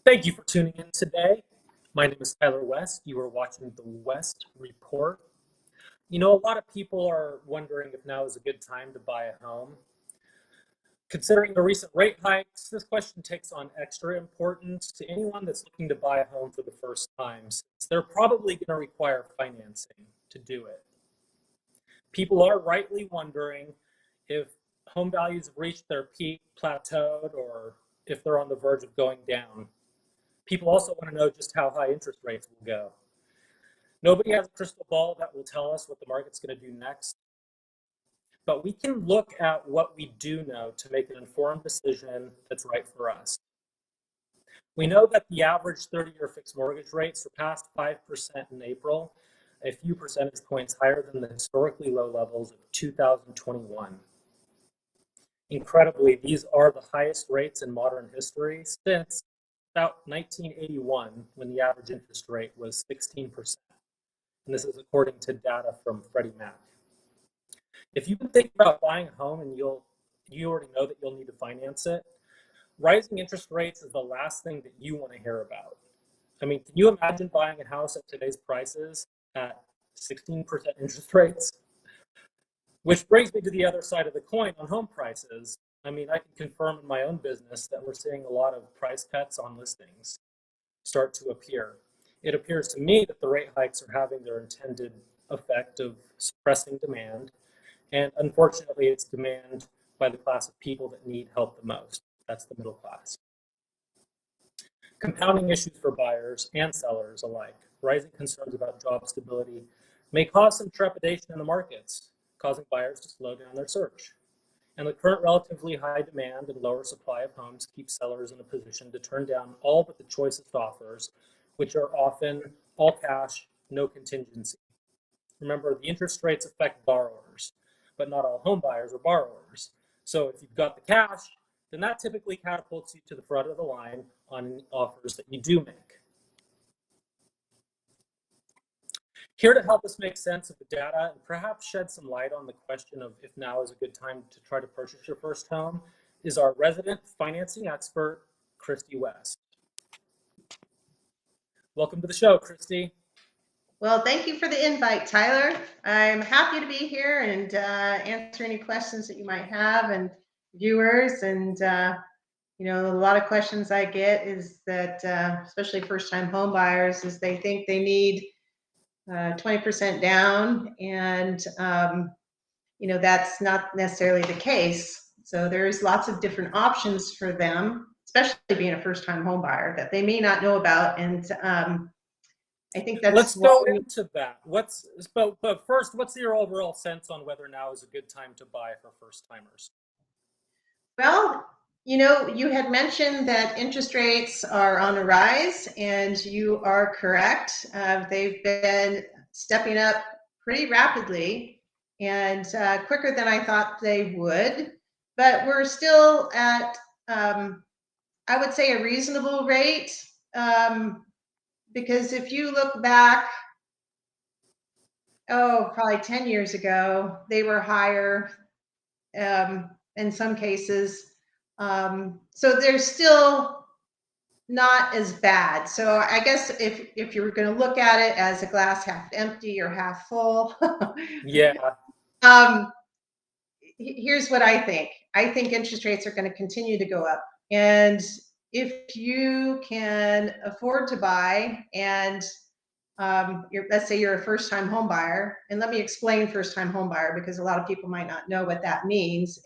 Thank you for tuning in today. My name is Tyler West. You are watching the West Report. A lot of people are wondering if now is a good time to buy a home. Considering the recent rate hikes, this question takes on extra importance to anyone that's looking to buy a home for the first time, since they're probably going to require financing to do it. People are rightly wondering if home values have reached their peak, plateaued, or if they're on the verge of going down. People also want to know just how high interest rates will go. Nobody has a crystal ball that will tell us what the market's going to do next, but we can look at what we do know to make an informed decision that's right for us. We know that the average 30-year fixed mortgage rate surpassed 5% in April, a few percentage points higher than the historically low levels of 2021. Incredibly, these are the highest rates in modern history since about 1981, when the average interest rate was 16%. And this is according to data from Freddie Mac. If you've been thinking about buying a home and you already know that you'll need to finance it, rising interest rates is the last thing that you want to hear about. I mean, can you imagine buying a house at today's prices at 16% interest rates? Which brings me to the other side of the coin on home prices. I mean, I can confirm in my own business that we're seeing a lot of price cuts on listings start to appear. It appears to me that the rate hikes are having their intended effect of suppressing demand, and unfortunately, it's demand by the class of people that need help the most. That's the middle class. Compounding issues for buyers and sellers alike, rising concerns about job stability may cause some trepidation in the markets, causing buyers to slow down their search. And the current relatively high demand and lower supply of homes keeps sellers in a position to turn down all but the choicest offers, which are often all cash, no contingency. Remember, the interest rates affect borrowers, but not all home buyers are borrowers. So if you've got the cash, then that typically catapults you to the front of the line on any offers that you do make. Here to help us make sense of the data and perhaps shed some light on the question of if now is a good time to try to purchase your first home is our resident financing expert, Christy West. Welcome to the show, Christy. Well, thank you for the invite, Tyler. I'm happy to be here and answer any questions that you might have, and viewers. And a lot of questions I get is that, especially first-time home buyers, is they think they need 20% down, and that's not necessarily the case. So there's lots of different options for them, especially being a first-time home buyer, that they may not know about. And I think that's Let's go into that. But first, what's your overall sense on whether now is a good time to buy for first timers? Well, you had mentioned that interest rates are on a rise, and you are correct. They've been stepping up pretty rapidly and quicker than I thought they would. But we're still at, I would say, a reasonable rate. Because if you look back, probably 10 years ago, they were higher in some cases. So they're still not as bad. So I guess if you're going to look at it as a glass half empty or half full, yeah. Here's what I think. I think interest rates are going to continue to go up. And if you can afford to buy and let's say you're a first-time home buyer, and let me explain first-time home buyer because a lot of people might not know what that means.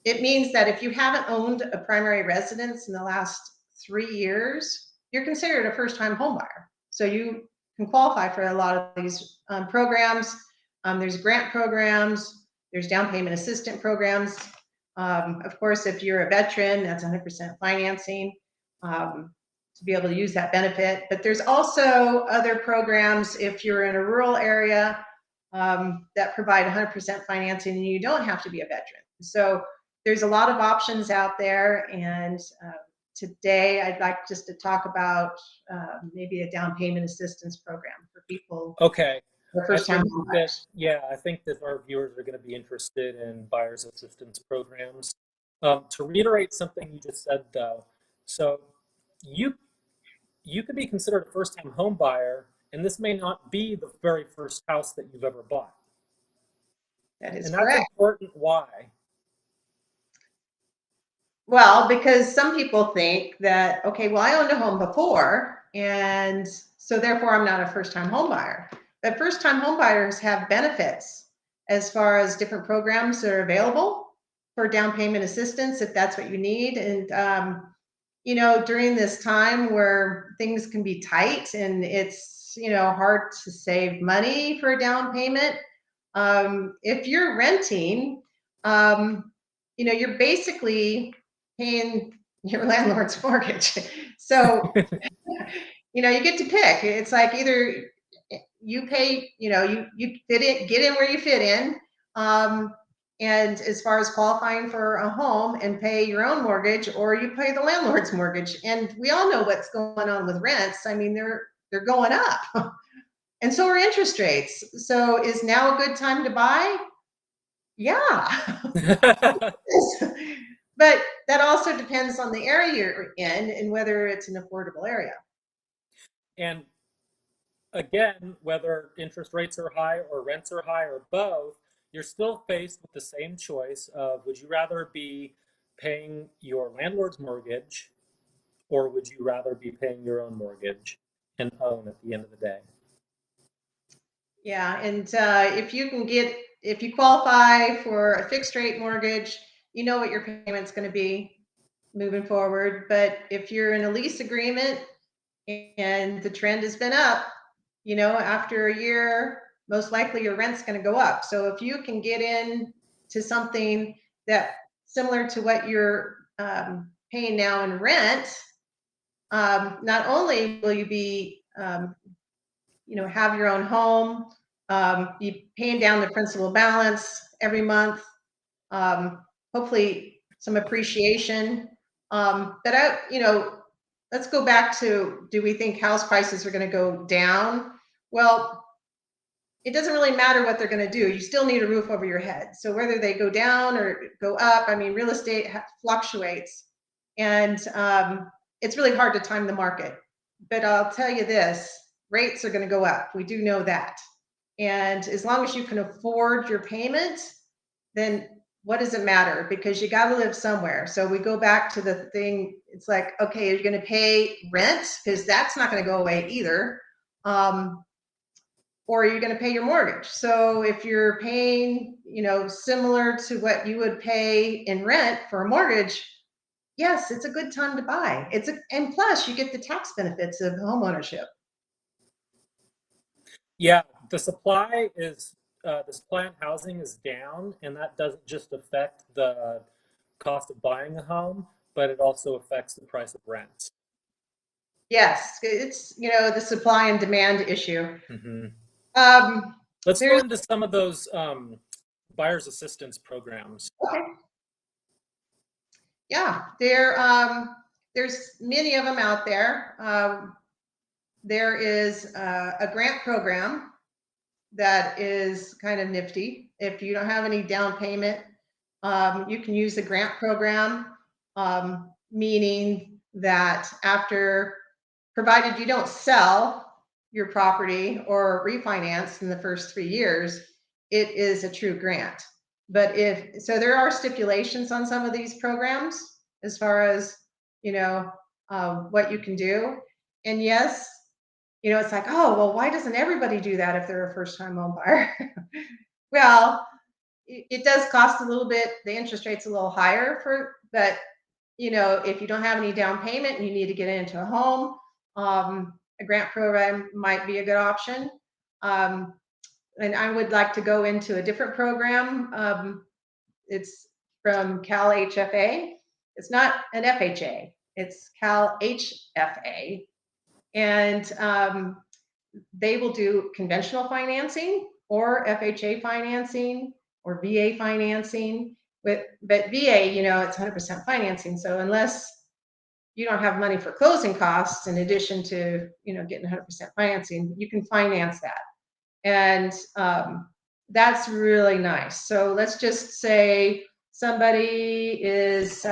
It means that if you haven't owned a primary residence in the last 3 years, you're considered a first-time home buyer. So you can qualify for a lot of these programs. There's grant programs, there's down payment assistance programs. Of course, if you're a veteran, that's 100% financing. To be able to use that benefit. But there's also other programs if you're in a rural area that provide 100% financing and you don't have to be a veteran. So there's a lot of options out there. And today I'd like just to talk about maybe a down payment assistance program for people. Okay. First time home buyers. I think that our viewers are going to be interested in buyer's assistance programs. To reiterate something you just said, though, so you could be considered a first-time home buyer, and this may not be the very first house that you've ever bought. That is And that's correct. important. Why? Well, because some people think that, okay, well, I owned a home before, and so therefore I'm not a first-time home buyer. But first-time home buyers have benefits as far as different programs that are available for down payment assistance if that's what you need. And during this time where things can be tight and it's hard to save money for a down payment, if you're renting, you're basically paying your landlord's mortgage. So, you get to pick. It's like either you pay, you fit in, get in where you fit in. And as far as qualifying for a home and pay your own mortgage, or you pay the landlord's mortgage. And we all know what's going on with rents. I mean, they're going up. And so are interest rates. So is now a good time to buy? Yeah. But that also depends on the area you're in and whether it's an affordable area. And again, whether interest rates are high or rents are high or both, you're still faced with the same choice of would you rather be paying your landlord's mortgage or would you rather be paying your own mortgage and own at the end of the day? Yeah, and if you qualify for a fixed rate mortgage, you know what your payment's going to be moving forward. But if you're in a lease agreement and the trend has been up, after a year, most likely your rent's going to go up. So if you can get in to something that similar to what you're paying now in rent, not only will you be have your own home, be paying down the principal balance every month, hopefully some appreciation. Let's go back to, do we think house prices are going to go down? Well, it doesn't really matter what they're going to do. You still need a roof over your head. So whether they go down or go up, I mean, real estate fluctuates, and it's really hard to time the market. But I'll tell you this, rates are going to go up. We do know that. And as long as you can afford your payment, then what does it matter? Because you got to live somewhere. So we go back to the thing. It's like, okay, you're going to pay rent because that's not going to go away either. Or you're going to pay your mortgage. So if you're paying, similar to what you would pay in rent for a mortgage, yes, it's a good time to buy. And plus you get the tax benefits of home ownership. Yeah, the supply in housing is down, and that doesn't just affect the cost of buying a home, but it also affects the price of rent. Yes, it's, the supply and demand issue. Hmm. Um, Let's go there's, into some of those buyer's assistance programs. okay. Yeah, there's many of them out there. There is a grant program that is kind of nifty. If you don't have any down payment, you can use the grant program, meaning that provided you don't sell your property or refinance in the first 3 years, it is a true grant. But there are stipulations on some of these programs as far as, what you can do. And yes, it's like, oh, well, why doesn't everybody do that if they're a first time home buyer? Well, it does cost a little bit. The interest rate's a little higher but if you don't have any down payment and you need to get into a home, a grant program might be a good option. And I would like to go into a different program. It's from Cal HFA. It's not an FHA, it's Cal HFA. And they will do conventional financing or FHA financing or VA financing. But VA, it's 100% financing. So unless you don't have money for closing costs, in addition to getting 100% financing, you can finance that, and that's really nice. So let's just say somebody is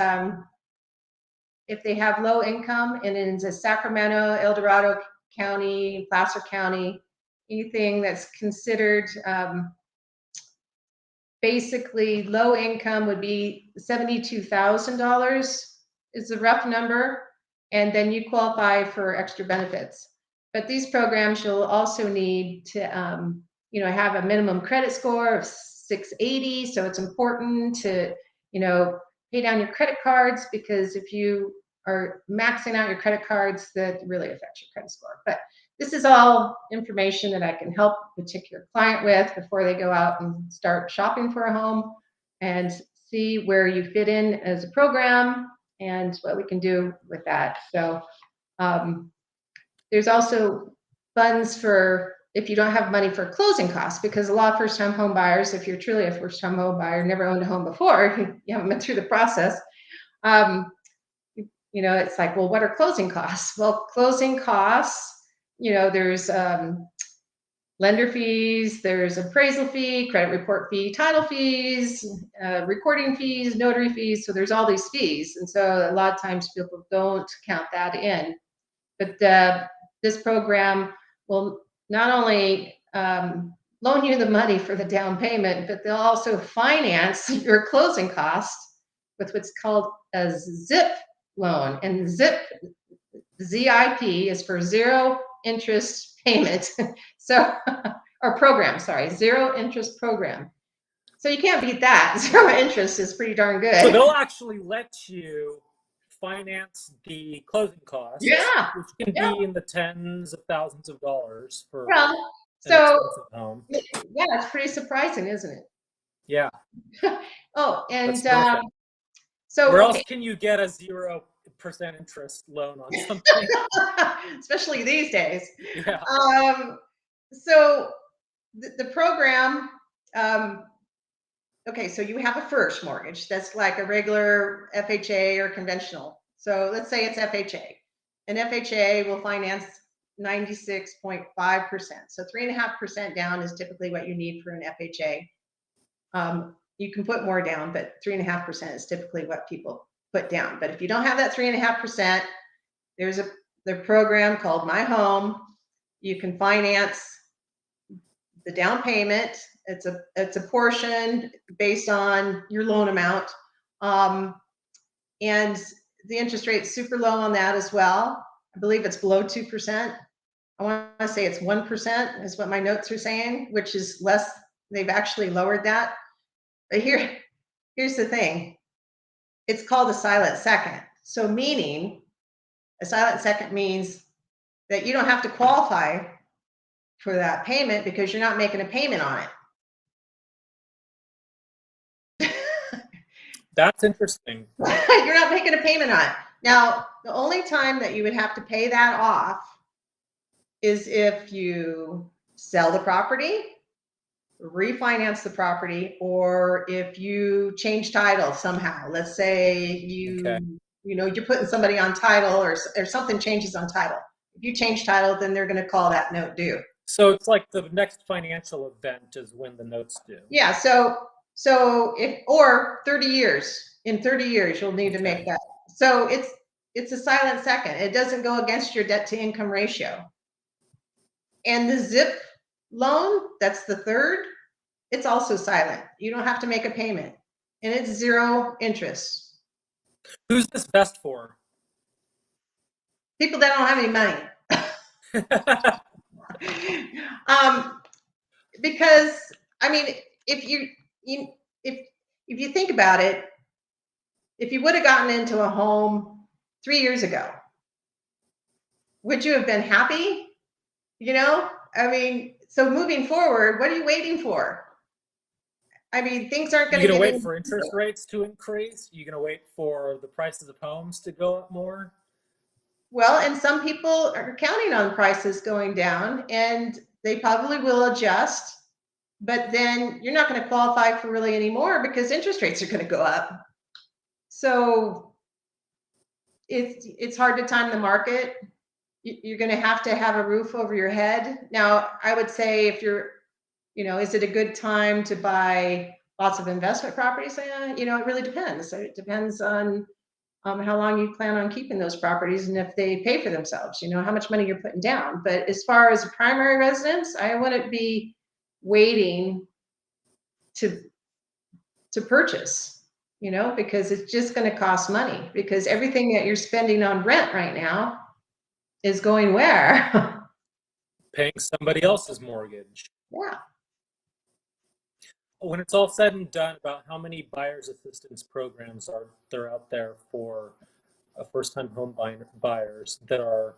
if they have low income and in the Sacramento, El Dorado County, Placer County, anything that's considered basically low income would be $72,000 is the rough number, and then you qualify for extra benefits. But these programs, you'll also need to have a minimum credit score of 680. So it's important to pay down your credit cards, because if you are maxing out your credit cards, that really affects your credit score. But this is all information that I can help a particular client with before they go out and start shopping for a home, and see where you fit in as a program and what we can do with that. So there's also funds for if you don't have money for closing costs, because a lot of first-time home buyers, if you're truly a first-time home buyer, never owned a home before, you haven't been through the process, it's like, well, what are closing costs? Well, closing costs, there's lender fees, there's appraisal fee, credit report fee, title fees, recording fees, notary fees. So there's all these fees. And so a lot of times people don't count that in. But this program will not only loan you the money for the down payment, but they'll also finance your closing costs with what's called a ZIP loan. And ZIP is for zero interest payment. So, or program, sorry, zero interest program. So you can't beat that. Zero interest is pretty darn good. So they'll actually let you finance the closing costs, yeah, which can be in the tens of thousands of dollars for well, an so expensive home. yeah, it's pretty surprising, isn't it? Yeah. Oh, and so where else can you get a 0% interest loan on something? Especially these days. Yeah. So the program, okay, so you have a first mortgage that's like a regular FHA or conventional. So let's say it's FHA. And FHA will finance 96.5%. So 3.5% down is typically what you need for an FHA. You can put more down, but 3.5% is typically what people put down. But if you don't have that 3.5%, there's the program called My Home. You can finance the down payment. It's a portion based on your loan amount, and the interest rate's super low on that as well. I believe it's below 2%. I want to say it's 1% is what my notes are saying, which is less. They've actually lowered that. But here's the thing. It's called a silent second. So meaning a silent second means that you don't have to qualify for that payment because you're not making a payment on it. That's interesting. You're not making a payment on it. Now, the only time that you would have to pay that off is if you sell the property, refinance the property, or if you change title somehow. Let's say you're putting somebody on title, or something changes on title. If you change title, then they're going to call that note due. So it's like the next financial event is when the note's due. Yeah. So or 30 years. In 30 years, you'll need to make that. So it's a silent second. It doesn't go against your debt to income ratio. And the ZIP loan, that's the third, it's also silent. You don't have to make a payment, and it's zero interest. Who's this best for? People that don't have any money. Because I mean, if you think about it, if you would have gotten into a home 3 years ago, would you have been happy? I mean, so moving forward, what are you waiting for? I mean, things aren't going to. You're going to wait for interest rates to increase? You're going to wait for the prices of homes to go up more? Well, and some people are counting on prices going down, and they probably will adjust. But then you're not going to qualify for really any more because interest rates are going to go up. So it's hard to time the market. You're going to have a roof over your head. Now, I would say if you're, is it a good time to buy lots of investment properties? It really depends. It depends on how long you plan on keeping those properties, and if they pay for themselves, how much money you're putting down. But as far as a primary residence, I wouldn't be waiting to purchase, because it's just going to cost money, because everything that you're spending on rent right now is going where? Paying somebody else's mortgage. Yeah. When it's all said and done, about how many buyer's assistance programs are there out there for first-time home buyers that are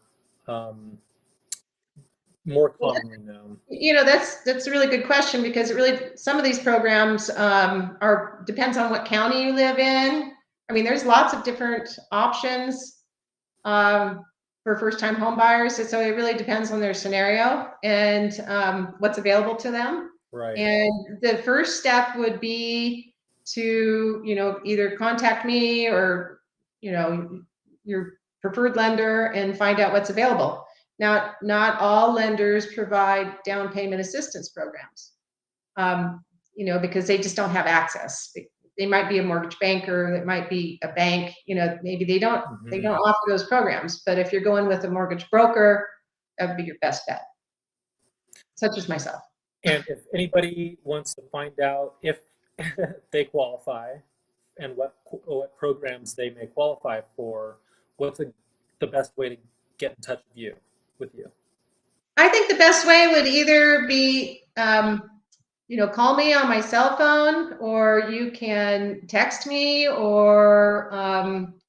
more commonly known? That's a really good question, because some of these programs depends on what county you live in. I mean, there's lots of different options for first-time home buyers, so it really depends on their scenario and what's available to them. Right. And the first step would be to either contact me or your preferred lender and find out what's available. Now, not all lenders provide down payment assistance programs, because they just don't have access. They might be a mortgage banker, it might be a bank, maybe they don't offer those programs. But if you're going with a mortgage broker, that would be your best bet, such as myself. And if anybody wants to find out if they qualify and what programs they may qualify for, what's the best way to get in touch with you? I think the best way would either be, call me on my cell phone, or you can text me or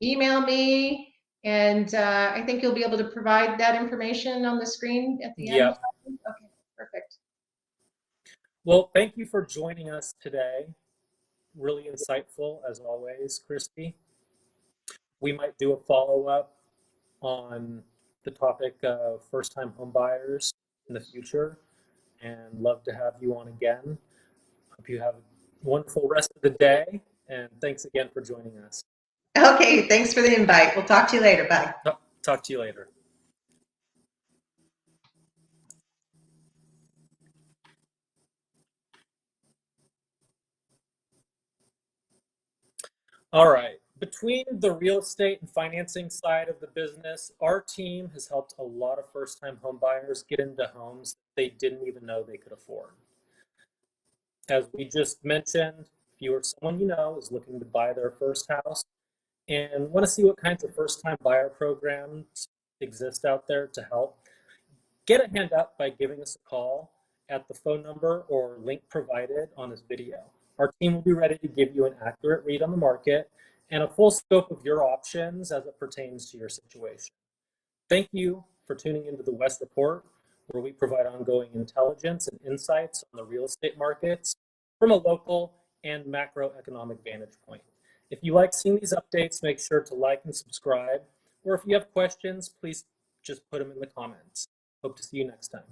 email me. And I think you'll be able to provide that information on the screen at the end. Yep. Okay, perfect. Well, thank you for joining us today. Really insightful, as always, Christy. We might do a follow-up on the topic of first-time home buyers in the future, and love to have you on again. Hope you have a wonderful rest of the day, and thanks again for joining us. Okay, thanks for the invite. We'll talk to you later. Bye. Talk to you later. All right. Between the real estate and financing side of the business, our team has helped a lot of first-time home buyers get into homes they didn't even know they could afford. As we just mentioned, if you or someone you know is looking to buy their first house and want to see what kinds of first-time buyer programs exist out there to help, get a hand up by giving us a call at the phone number or link provided on this video. Our team will be ready to give you an accurate read on the market and a full scope of your options as it pertains to your situation. Thank you for tuning into the West Report, where we provide ongoing intelligence and insights on the real estate markets from a local and macroeconomic vantage point. If you like seeing these updates, make sure to like and subscribe, or if you have questions, please just put them in the comments. Hope to see you next time.